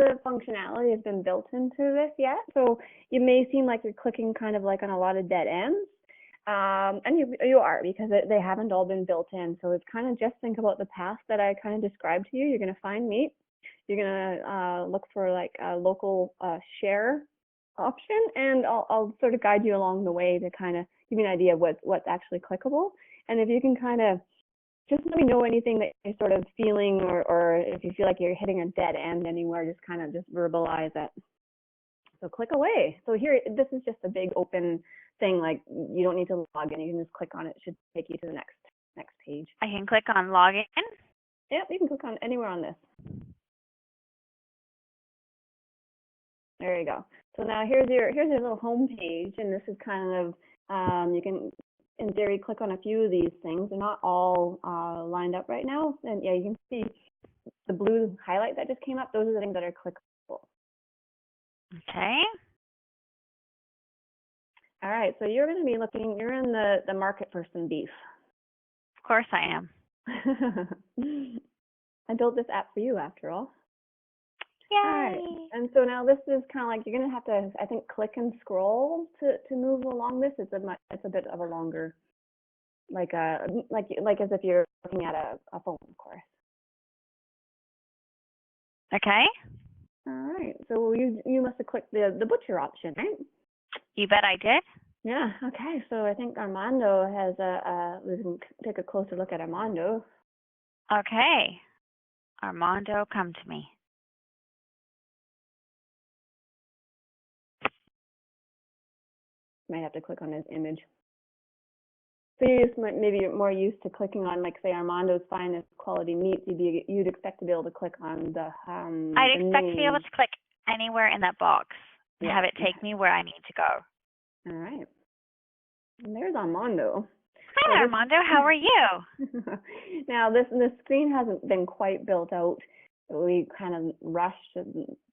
the functionality has been built into this yet. So you may seem like you're clicking kind of like on a lot of dead ends. And you are, because they haven't all been built in. So it's kind of just think about the path that I kind of described to you. You're going to find meet. You're going to look for like a local share option, and I'll sort of guide you along the way to kind of give you an idea of what's actually clickable. And if you can kind of just let me know anything that you're sort of feeling, or if you feel like you're hitting a dead end anywhere, just kind of just verbalize it. So click away. So here, this is just a big open thing. Like you don't need to log in. You can just click on it. It should take you to the next page. I can click on login. Yep, you can click on anywhere on this. There you go. So now here's your little home page, and this is kind of you can, in theory, click on a few of these things. They're not all lined up right now. And yeah, you can see the blue highlight that just came up. Those are the things that are clickable. Okay. All right, so you're going to be looking, you're in the market for some beef. Of course I am. I built this app for you, after all. Yay! All right, and so now this is kind of like, you're going to have to, I think, click and scroll to move along this. It's a bit of a longer, like as if you're looking at a phone, of course. Okay. All right, so you must have clicked the butcher option, right? You bet I did. Yeah, okay, so I think Armando has we can take a closer look at Armando. Okay. Armando, come to me. Might have to click on his image. So maybe you're more used to clicking on, like, say, Armando's finest quality meats. You'd expect to be able to click on the I'd expect to be able to click anywhere in that box and have it take me where I need to go. All right. And there's Armando. Hi, Armando. How are you? Now, this screen hasn't been quite built out. We kind of rushed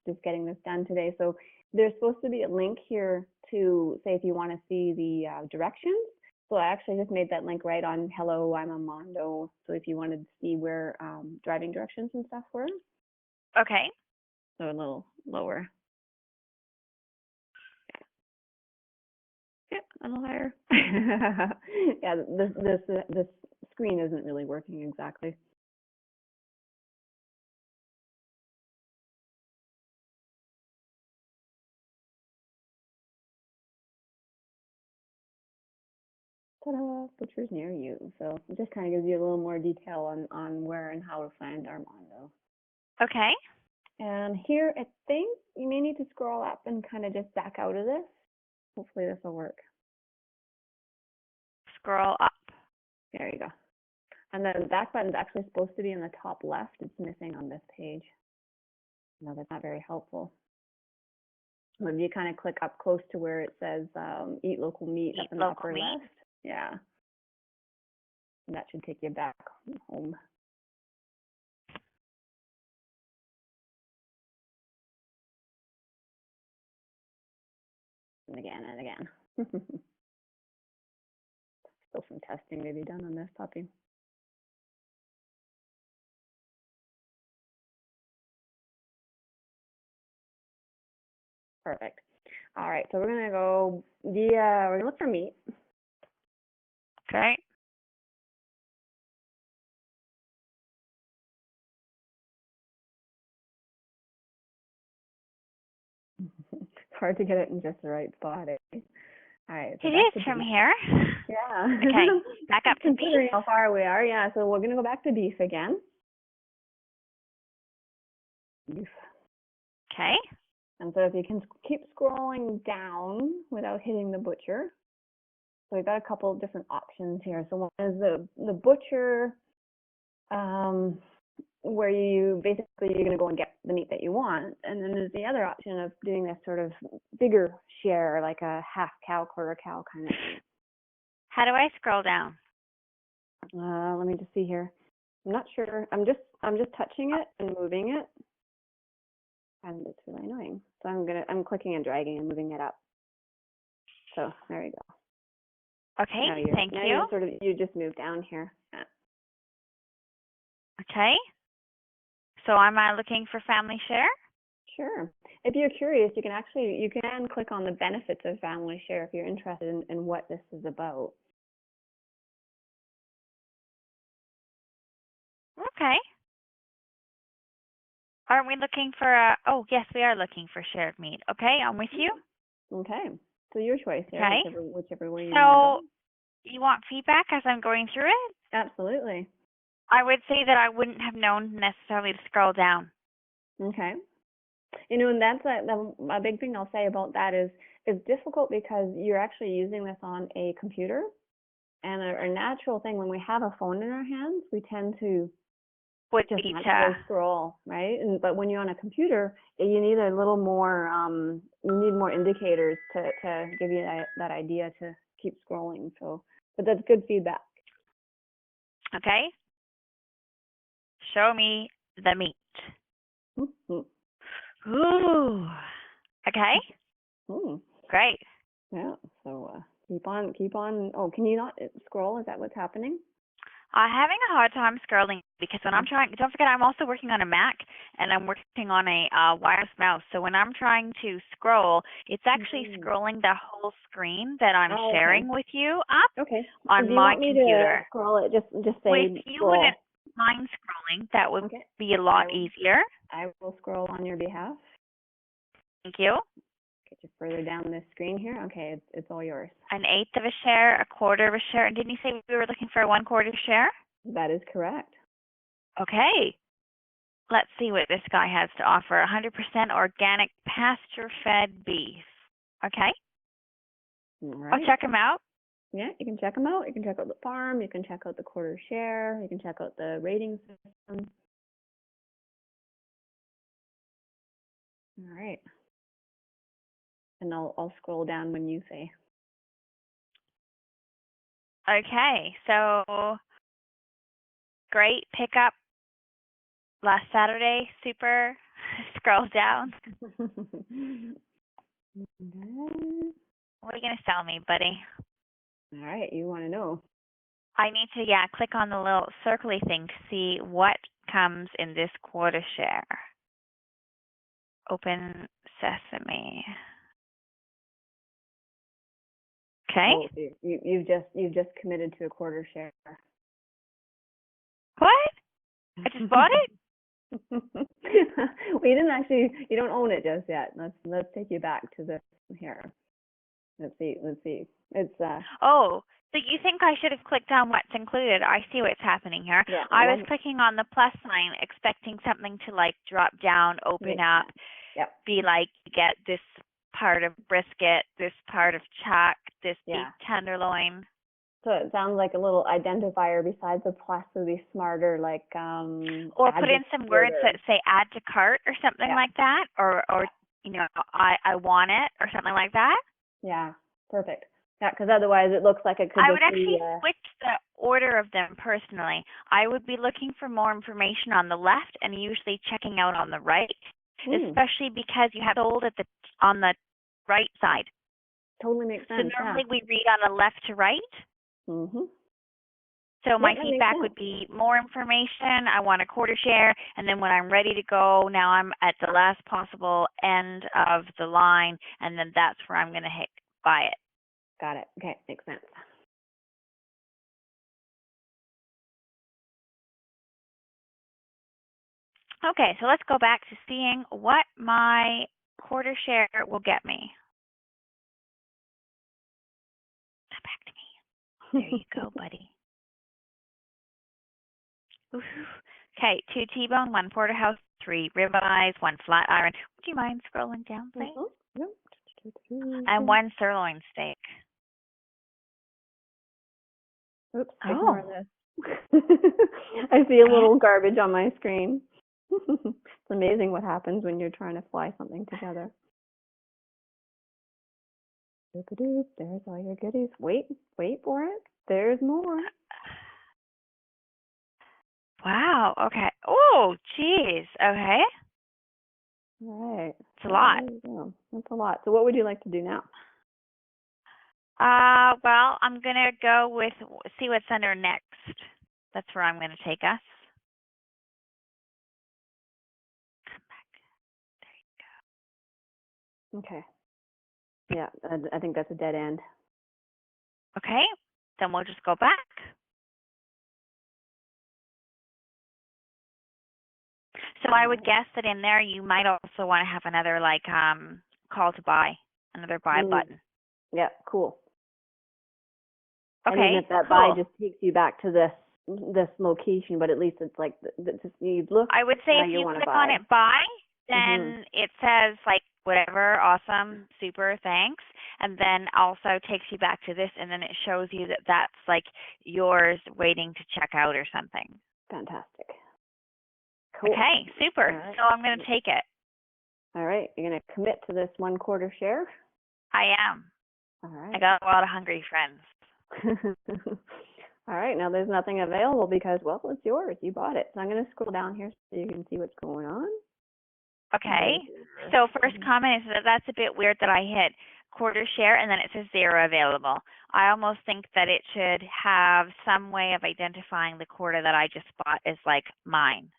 just getting this done today. So there's supposed to be a link here to say if you want to see the directions. So I actually just made that link right on hello, I'm Armando. So if you wanted to see where driving directions and stuff were. Okay. So a little lower. Yeah, a little higher. Yeah, this screen isn't really working exactly. Ta-da, butcher's near you. So it just kind of gives you a little more detail on where and how to find Armando. Okay. And here, I think you may need to scroll up and kind of just back out of this. Hopefully this will work. Scroll up. There you go. And then the back button's actually supposed to be in the top left. It's missing on this page. No, that's not very helpful. When you kind of click up close to where it says eat local meat up in the upper left. Yeah. And that should take you back home. And again and again. Still some testing to be done on this puppy. Perfect. All right, so we're gonna go we're gonna look for meat. Okay. It's hard to get it in just the right spot. Eh? All right. So it is from here. Yeah. Okay. Back up to beef. How far we are. Yeah. So we're gonna go back to beef again. Beef. Okay. And so if you can keep scrolling down without hitting the butcher. So we've got a couple of different options here. So one is the butcher, where you're going to go and get the meat that you want. And then there's the other option of doing this sort of bigger share, like a half cow, quarter cow kind of thing. How do I scroll down? Let me just see here. I'm not sure. I'm just touching it and moving it. And it's really annoying. So I'm clicking and dragging and moving it up. So there you go. Okay, thank you. You just moved down here. Yeah. Okay. So am I looking for family share? Sure. If you're curious, you can click on the benefits of Family Share if you're interested in what this is about. Okay. Aren't we looking for a, oh, yes, we are looking for shared meet. Okay, I'm with you. Okay. So your choice there, Okay. whichever way you So want to go. you want feedback as I'm going through it? Absolutely. I would say that I wouldn't have known necessarily to scroll down. Okay. You know, and that's a big thing I'll say about that is it's difficult because you're actually using this on a computer, and a natural thing when we have a phone in our hands, we tend to Would just be naturally to, scroll, right? But when you're on a computer, you need a little more, you need more indicators to give you that idea to keep scrolling. So, but that's good feedback. okay? Show me the meat. Mm-hmm. Ooh. Okay. Mm. Great. Yeah. So keep on. Oh, can you not scroll? Is that what's happening? I'm having a hard time scrolling because when I'm trying, don't forget I'm also working on a Mac and I'm working on a wireless mouse. So when I'm trying to scroll, it's actually scrolling the whole screen that I'm sharing with you up on Do you my want me computer. to scroll it? Just Well, say if you scroll. wouldn't mind scrolling, that would be a lot easier. I will scroll on your behalf. Thank you. Get you further down the screen here. Okay, it's all yours. 1/8 of a share, 1/4 of a share. And didn't you say we were looking for a 1/4 share? That is correct. Okay. Let's see what this guy has to offer. 100% organic pasture-fed beef. Okay. All right. I'll check him out. Yeah, you can check them out. You can check out the farm. You can check out the 1/4 share. You can check out the rating system. All right. And I'll scroll down when you say. Okay. So great pickup last Saturday. Super. Scroll down. What are you going to sell me, buddy? All right. You want to know. I need to, click on the little circly thing to see what comes in this 1/4 share. Open sesame. Okay. Oh, you've just committed to a 1/4 share. What? I just bought it? Well, you don't own it just yet. Let's take you back to the here. Let's see. It's Oh, so you think I should have clicked on what's included? I see what's happening here. Yeah, I was clicking on the plus sign, expecting something to like drop down, open up, be like, get this part of brisket, this part of chuck, this beef tenderloin. So it sounds like a little identifier besides the plus would be smarter, like or put in some words that say add to cart or something like that, or you know, I want it or something like that. Yeah, perfect. Yeah, because otherwise it looks like it could. I would actually switch the order of them personally. I would be looking for more information on the left and usually checking out on the right, especially because you have sold on the right side. Totally makes sense. So normally we read on the left to right. So my feedback would be more information. I want a 1/4 share, and then when I'm ready to go, now I'm at the last possible end of the line, and then that's where I'm going to hit buy it. Got it. Okay, makes sense. Okay, so let's go back to seeing what my 1/4 share will get me. Come back to me. There you go, buddy. Oof. Okay, 2 T-bone, 1 porterhouse, 3 ribeyes, 1 flat iron. Would you mind scrolling down, please? And 1 sirloin steak. Oops, ignore this. I see a little garbage on my screen. It's amazing what happens when you're trying to fly something together. There's all your goodies. Wait for it. There's more. Wow. Okay. Oh, geez. Okay. All right. It's a lot. That's a lot. So what would you like to do now? Well, I'm going to go with see what's under next. That's where I'm going to take us. Come back. There you Okay. Yeah, I think that's a dead end. Okay, then we'll just go back. So I would guess that in there you might also want to have another like call to buy, another buy button. Yeah, cool. Okay, and even if that buy just takes you back to this location, but at least it's like you've looked. I would say if you click on it buy, then it says like whatever, awesome, super, thanks, and then also takes you back to this, and then it shows you that that's like yours waiting to check out or something. Fantastic. Cool. Okay, super. Right. So I'm going to take it. All right, you're going to commit to this 1/4 share? I am. All right. I got a lot of hungry friends. All right, now there's nothing available because, well, it's yours. You bought it. So I'm going to scroll down here so you can see what's going on. Okay. So first comment is that that's a bit weird that I hit 1/4 share and then it says 0 available. I almost think that it should have some way of identifying the 1/4 that I just bought as like mine.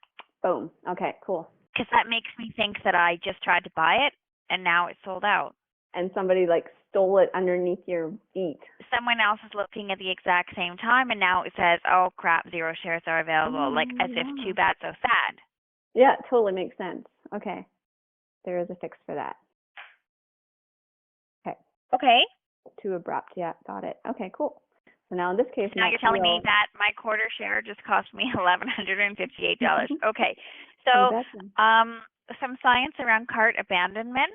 Boom. Okay, cool. Because that makes me think that I just tried to buy it and now it's sold out. And somebody like stole it underneath your feet. Someone else is looking at the exact same time and now it says, oh crap, 0 shares are available. Like as if too bad, so sad. Yeah, it totally makes sense. Okay. There is a fix for that. Okay. Okay. Too abrupt. Yeah, got it. Okay, cool. So now in this case, now you're telling me that my 1/4 share just cost me $1,158. Okay. So some science around cart abandonment.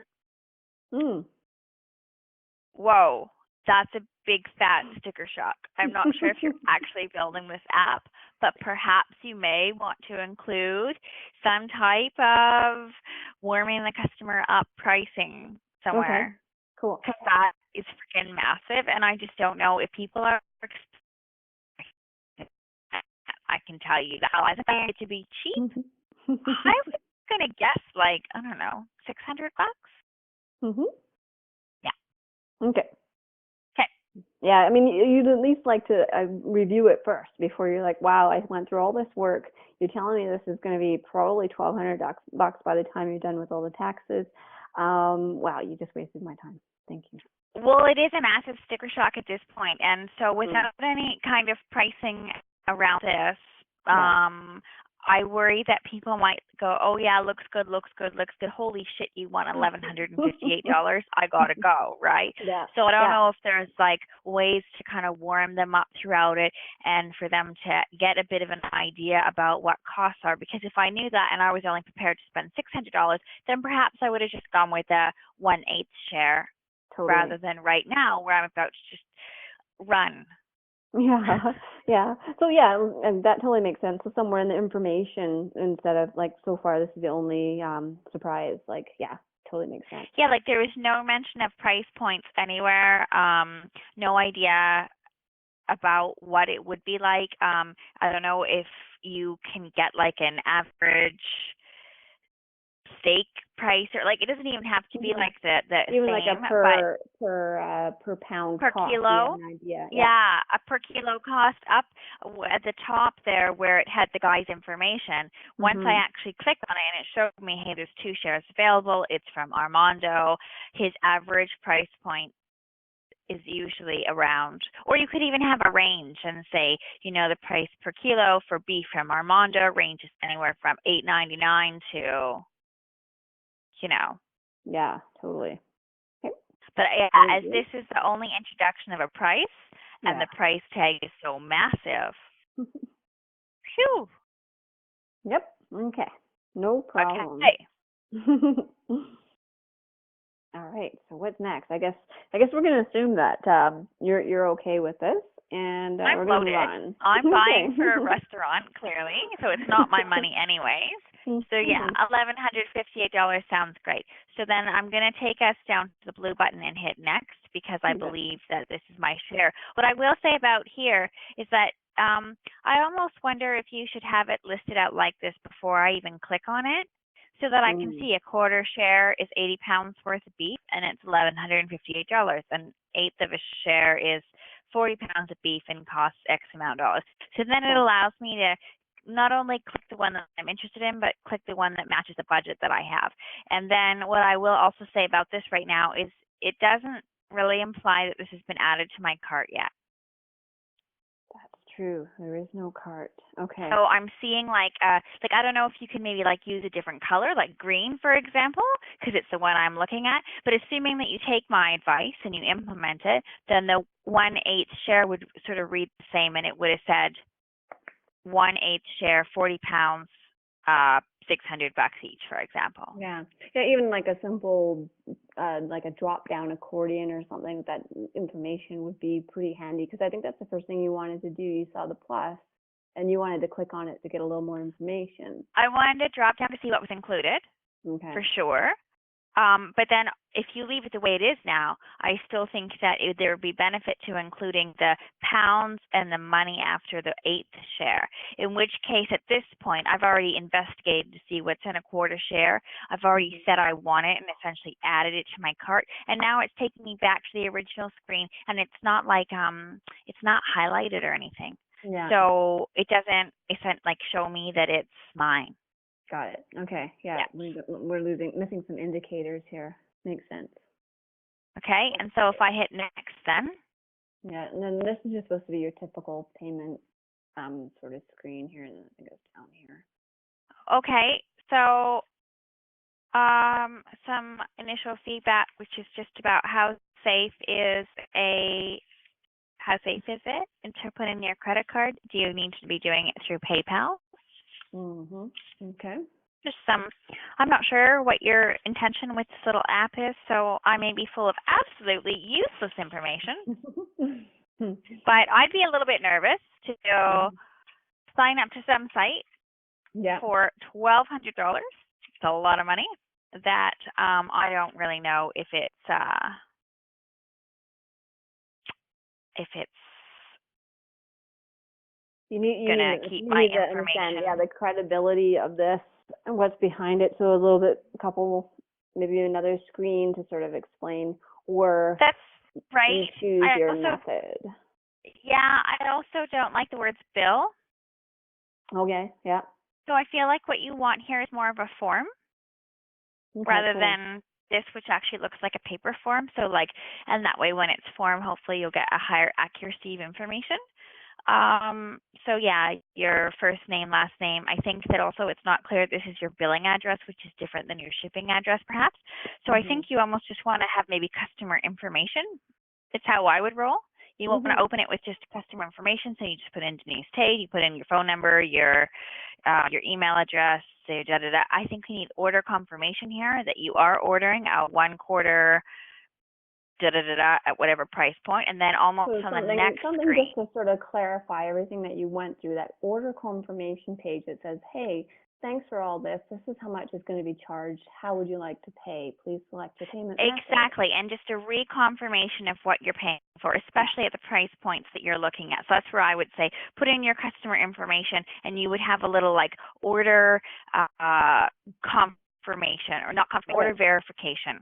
Whoa, that's a big fat sticker shock. I'm not sure if you're actually building this app, but perhaps you may want to include some type of warming the customer up pricing somewhere. Okay, cool. Because that is freaking massive, and I just don't know if people are. I can tell you that I think it to be cheap. I was gonna guess like I don't know, $600. Yeah. Okay. Okay. Yeah, I mean, you'd at least like to review it first before you're like, wow, I went through all this work. You're telling me this is going to be probably $1,200 by the time you're done with all the taxes. Wow, you just wasted my time. Thank you. Well, it is a massive sticker shock at this point, and so without any kind of pricing around this, I worry that people might go, oh yeah, looks good. Holy shit, you want $1,158. I gotta go, right? Yeah. So I don't know if there's like ways to kind of warm them up throughout it and for them to get a bit of an idea about what costs are. Because if I knew that and I was only prepared to spend $600, then perhaps I would have just gone with a 1/8 share rather than right now where I'm about to just run. Yeah. So yeah, and that totally makes sense. So somewhere in the information, instead of like so far this is the only surprise, like totally makes sense. Yeah, like there was no mention of price points anywhere. No idea about what it would be like. I don't know if you can get like an average steak price or like it doesn't even have to be like the even same, like a per pound per cost, kilo. Yeah, a per kilo cost up at the top there where it had the guy's information. Once I actually clicked on it and it showed me, hey, there's 2 shares available. It's from Armando. His average price point is usually around, or you could even have a range and say, you know, the price per kilo for beef from Armando ranges anywhere from $8.99 to, you know. Yeah, totally. Okay. But as this is the only introduction of a price, and the price tag is so massive. Phew. Yep. Okay. No problem. Okay. All right. So what's next? I guess we're going to assume that you're okay with this, and we're going to run. I'm buying for a restaurant, clearly, so it's not my money anyways. So yeah, $1,158 sounds great. So then I'm going to take us down to the blue button and hit next because I believe that this is my share. What I will say about here is that I almost wonder if you should have it listed out like this before I even click on it, so that I can see 1/4 share is 80 pounds worth of beef and it's $1,158. An 1/8 of a share is 40 pounds of beef and costs X amount of dollars. So then it allows me to not only click the one that I'm interested in, but click the one that matches the budget that I have. And then what I will also say about this right now is it doesn't really imply that this has been added to my cart yet. That's true. There is no cart. Okay. So I'm seeing like I don't know if you can maybe like use a different color, like green, for example, because it's the one I'm looking at. But assuming that you take my advice and you implement it, then the 1/8 share would sort of read the same, and it would have said 1/8 share, 40 pounds, $600 each, for example. Yeah. Yeah, even like a simple, like a drop-down accordion or something with that information would be pretty handy, because I think that's the first thing you wanted to do. You saw the plus, and you wanted to click on it to get a little more information. I wanted to drop down to see what was included, Okay. for sure. But then if you leave it the way it is now, I still think that there would be benefit to including the pounds and the money after the 8th share, in which case at this point, I've already investigated to see what's in a quarter share. I've already said I want it and essentially added it to my cart. And now it's taking me back to the original screen, and it's not like, it's not highlighted or anything. Yeah. So it doesn't like show me that it's mine. Got it. Okay. Yeah. We're missing some indicators here. Makes sense. Okay. And so if I hit next then. Yeah. And then this is just supposed to be your typical payment sort of screen here, and then it goes down here. Okay. So some initial feedback, which is just about how safe is it to put in your credit card? Do you need to be doing it through PayPal? Okay. Just I'm not sure what your intention with this little app is, so I may be full of absolutely useless information. But I'd be a little bit nervous to sign up to some site for $1,200. It's a lot of money that I don't really know if it's gonna keep my information. Yeah, the credibility of this and what's behind it. So maybe another screen to sort of explain, or that's right. You choose your method. Yeah, I also don't like the words bill. Okay. Yeah. So I feel like what you want here is more of a form rather than this, which actually looks like a paper form. So and that way when it's form, hopefully you'll get a higher accuracy of information. So yeah, your first name, last name. I think that also it's not clear this is your billing address, which is different than your shipping address perhaps. So I think you almost just want to have maybe customer information. It's how I would roll. You want to open it with just customer information, so you just put in Denise Tate, you put in your phone number, your email address, I think we need order confirmation here that you are ordering a 1/4 at whatever price point, and then almost on the next screen. Just to sort of clarify everything that you went through, that order confirmation page that says, hey, thanks for all this. This is how much is going to be charged. How would you like to pay? Please select your payment method. Exactly, and just a reconfirmation of what you're paying for, especially at the price points that you're looking at. So that's where I would say put in your customer information, and you would have a little order confirmation, or not confirmation, order verification.